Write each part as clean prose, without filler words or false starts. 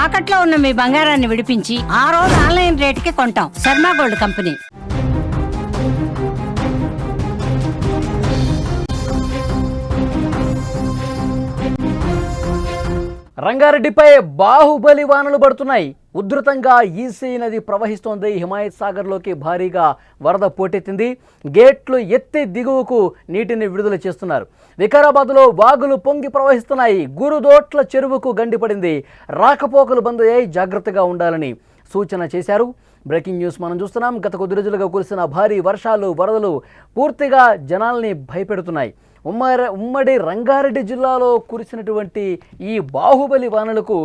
తాకట్లో ఉన్న మీ బంగారాన్ని విడిపించి ఆ రోజు ఆన్లైన్ రేటుకి కొంటాం. Sharma gold company. రంగారెడ్డిపై బాహుబలి వానలు పడుతున్నాయి. ఉధృతంగా ఈసీ నది ప్రవహిస్తోంది. హిమాయత్ సాగర్లోకి భారీగా వరద పోటెత్తింది. గేట్లు ఎత్తి దిగువకు నీటిని విడుదల చేస్తున్నారు. వికారాబాద్లో వాగులు పొంగి ప్రవహిస్తున్నాయి. గురుదోట్ల చెరువుకు గండిపడింది. రాకపోకలు బంద్ అయ్యాయి. జాగ్రత్తగా ఉండాలని సూచన చేశారు. బ్రేకింగ్ న్యూస్ మనం చూస్తున్నాం. గత కొద్ది రోజులుగా కురిసిన భారీ వర్షాలు, వరదలు పూర్తిగా జనాల్ని భయపెడుతున్నాయి. ఉమ్మడి రంగారెడ్డి జిల్లాలో కురిసినటువంటి ఈ బాహుబలి వానలకు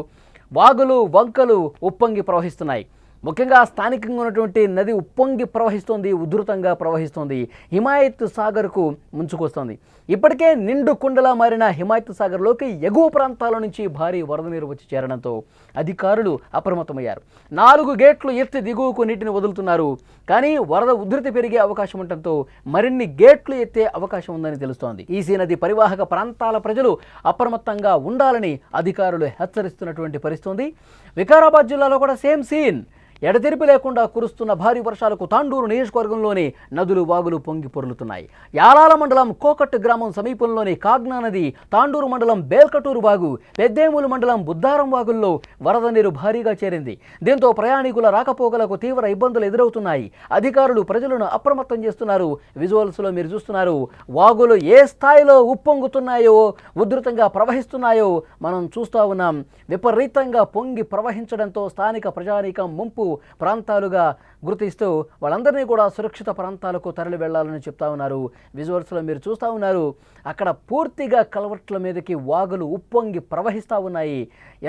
వాగులు, వంకలు ఉప్పొంగి ప్రవహిస్తున్నాయి. ముఖ్యంగా స్థానికంగా ఉన్నటువంటి నది ఉప్పొంగి ప్రవహిస్తోంది, ఉధృతంగా ప్రవహిస్తోంది. హిమాయత్ సాగర్కు ముంచుకొస్తోంది. ఇప్పటికే నిండు కుండలా మారిన హిమాయత్ సాగర్లోకి ఎగువ ప్రాంతాల నుంచి భారీ వరద నీరు వచ్చి చేరడంతో అధికారులు అప్రమత్తమయ్యారు. 4 గేట్లు ఎత్తి దిగువకు నీటిని వదులుతున్నారు. కానీ వరద ఉధృతి పెరిగే అవకాశం ఉండటంతో మరిన్ని గేట్లు ఎత్తే అవకాశం ఉందని తెలుస్తోంది. ఈసీ నది పరివాహక ప్రాంతాల ప్రజలు అప్రమత్తంగా ఉండాలని అధికారులు హెచ్చరిస్తున్నటువంటి పరిస్థితి. వికారాబాద్ జిల్లాలో కూడా సేమ్ సీన్. ఎడతెరిపి లేకుండా కురుస్తున్న భారీ వర్షాలకు తాండూరు నియోజకవర్గంలోని నదులు, వాగులు పొంగి పొర్లుతున్నాయి. యాలాల మండలం కోకట్ గ్రామం సమీపంలోని కాగ్నా నది, తాండూరు మండలం బేల్కటూరు వాగు, పెద్దేములు మండలం బుద్దారం వాగుల్లో వరద నీరు భారీగా చేరింది. దీంతో ప్రయాణికుల రాకపోకలకు తీవ్ర ఇబ్బందులు ఎదురవుతున్నాయి. అధికారులు ప్రజలను అప్రమత్తం చేస్తున్నారు. విజువల్స్లో మీరు చూస్తున్నారు. వాగులు ఏ స్థాయిలో ఉప్పొంగుతున్నాయో, ఉధృతంగా ప్రవహిస్తున్నాయో మనం చూస్తూ ఉన్నాం. విపరీతంగా పొంగి ప్రవహించడంతో స్థానిక ప్రజానీకం ముంపు ప్రాంతాలుగా గుర్తిస్తూ వాళ్ళందరినీ కూడా సురక్షిత ప్రాంతాలకు తరలి వెళ్లాలని చెప్తా ఉన్నారు. విజువల్స్లో మీరు చూస్తూ ఉన్నారు. అక్కడ పూర్తిగా కలవట్ల మీదకి వాగులు ఉప్పొంగి ప్రవహిస్తూ ఉన్నాయి.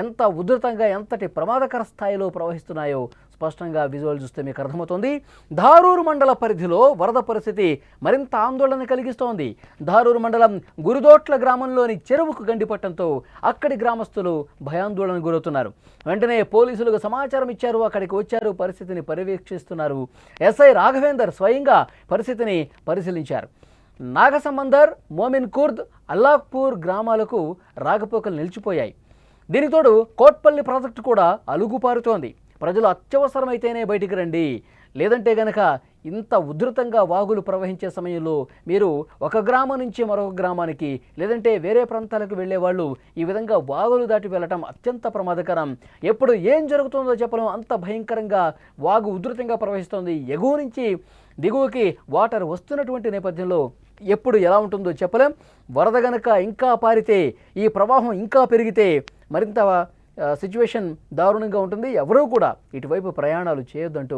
ఎంత ఉధృతంగా, ఎంతటి ప్రమాదకర స్థాయిలో ప్రవహిస్తున్నాయో స్పష్టంగా విజువల్ చూస్తే మీకు అర్థమవుతోంది. ధారూరు మండల పరిధిలో వరద పరిస్థితి మరింత ఆందోళన కలిగిస్తోంది. ధారూరు మండలం గురుదోట్ల గ్రామంలోని చెరువుకు గండిపట్టడంతో అక్కడి గ్రామస్తులు భయాందోళనకు గురవుతున్నారు. వెంటనే పోలీసులకు సమాచారం ఇచ్చారు. అక్కడికి వచ్చారు. పరిస్థితిని పర్యవేక్షిస్తున్నారు. ఎస్ఐ రాఘవేందర్ స్వయంగా పరిస్థితిని పరిశీలించారు. నాగసమందర్, మోమిన్ కుర్ద్, అల్లాపూర్ గ్రామాలకు రాకపోకలు నిలిచిపోయాయి. దీనికి తోడు కోట్పల్లి ప్రాజెక్టు కూడా అలుగుపారుతోంది. ప్రజలు అత్యవసరమైతేనే బయటికి రండి, లేదంటే గనక ఇంత ఉధృతంగా వాగులు ప్రవహించే సమయంలో మీరు ఒక గ్రామం నుంచి మరొక గ్రామానికి, లేదంటే వేరే ప్రాంతాలకు వెళ్ళేవాళ్ళు ఈ విధంగా వాగులు దాటి వెళ్ళటం అత్యంత ప్రమాదకరం. ఎప్పుడు ఏం జరుగుతుందో చెప్పడం, అంత భయంకరంగా వాగు ఉధృతంగా ప్రవహిస్తోంది. ఎగువ నుంచి దిగువకి వాటర్ వస్తున్నటువంటి నేపథ్యంలో ఎప్పుడు ఎలా ఉంటుందో చెప్పలేం. వరద గనక ఇంకా పారితే, ఈ ప్రవాహం ఇంకా పెరిగితే మరింత సిచ్యువేషన్ దారుణంగా ఉంటుంది. ఎవరూ కూడా ఇటువైపు ప్రయాణాలు చేయొద్దంటూ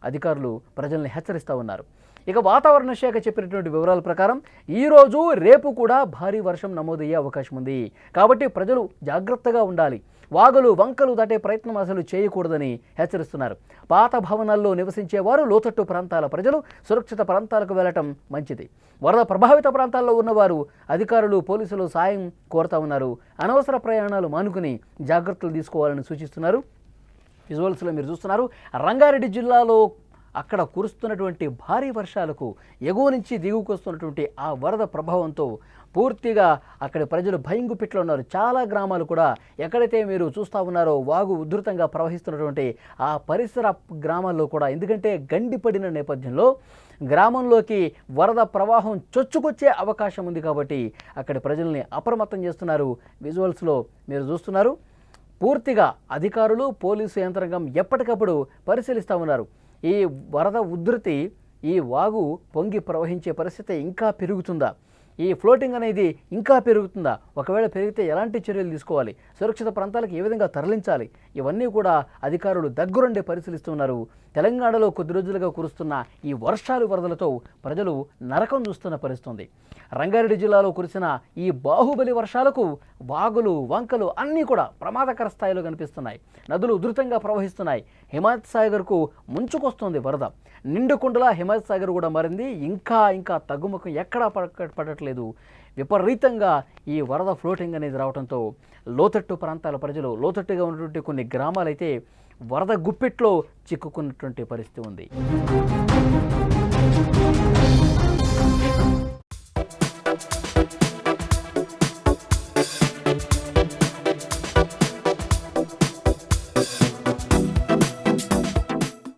అధికారులు ప్రజల్ని హెచ్చరిస్తూ ఉన్నారు. ఇక వాతావరణ శాఖ చెప్పినటువంటి వివరాల ప్రకారం ఈరోజు, రేపు కూడా భారీ వర్షం నమోదయ్యే అవకాశం ఉంది. కాబట్టి ప్రజలు జాగ్రత్తగా ఉండాలి. వాగులు, వంకలు దాటే ప్రయత్నం అసలు చేయకూడదని హెచ్చరిస్తున్నారు. పాత భవనాల్లో నివసించేవారు, లోతట్టు ప్రాంతాల ప్రజలు సురక్షిత ప్రాంతాలకు వెళ్లటం మంచిది. వరద ప్రభావిత ప్రాంతాల్లో ఉన్నవారు అధికారులు, పోలీసులు సాయం కోరుతా ఉన్నారు. అనవసర ప్రయాణాలు మానుకుని జాగ్రత్తలు తీసుకోవాలని సూచిస్తున్నారు. విజువల్స్లో మీరు చూస్తున్నారు. రంగారెడ్డి జిల్లాలో అక్కడ కురుస్తున్నటువంటి భారీ వర్షాలకు, ఎగువ నుంచి దిగువకు వస్తున్నటువంటి ఆ వరద ప్రభావంతో పూర్తిగా అక్కడి ప్రజలు భయంగుపిట్లో ఉన్నారు. చాలా గ్రామాలు కూడా ఎక్కడైతే మీరు చూస్తూ ఉన్నారో వాగు ఉధృతంగా ప్రవహిస్తున్నటువంటి ఆ పరిసర గ్రామాల్లో కూడా, ఎందుకంటే గండిపడిన నేపథ్యంలో గ్రామంలోకి వరద ప్రవాహం చొచ్చుకొచ్చే అవకాశం ఉంది. కాబట్టి అక్కడి ప్రజల్ని అప్రమత్తం చేస్తున్నారు. విజువల్స్లో మీరు చూస్తున్నారు. పూర్తిగా అధికారులు, పోలీసు యంత్రాంగం ఎప్పటికప్పుడు పరిశీలిస్తూ ఉన్నారు. ఈ వరద ఉధృతి, ఈ వాగు పొంగి ప్రవహించే పరిస్థితి ఇంకా పెరుగుతుందా, ఈ ఫ్లోటింగ్ అనేది ఇంకా పెరుగుతుందా, ఒకవేళ పెరిగితే ఎలాంటి చర్యలు తీసుకోవాలి, సురక్షిత ప్రాంతాలకు ఏ విధంగా తరలించాలి, ఇవన్నీ కూడా అధికారులు దగ్గరుండి పరిశీలిస్తున్నారు. తెలంగాణలో కొద్ది రోజులుగా కురుస్తున్న ఈ వర్షాలు, వరదలతో ప్రజలు నరకం చూస్తున్న పరిస్థితుంది. రంగారెడ్డి జిల్లాలో కురిసిన ఈ బాహుబలి వర్షాలకు వాగులు, వంకలు అన్నీ కూడా ప్రమాదకర స్థాయిలో కనిపిస్తున్నాయి. నదులు ఉధృతంగా ప్రవహిస్తున్నాయి. హిమాయత్ సాగర్కు ముంచుకొస్తుంది వరద. నిండుకుండలా హిమాయత్ సాగర్ కూడా మారింది. ఇంకా తగ్గుముఖం ఎక్కడా పడట్లేదు. విపరీతంగా ఈ వరద ఫ్లోటింగ్ అనేది రావడంతో లోతట్టు ప్రాంతాల ప్రజలు, లోతట్టుగా ఉన్నటువంటి కొన్ని గ్రామాలైతే వరద గుప్పిట్లో చిక్కుకున్నటువంటి పరిస్థితి ఉంది.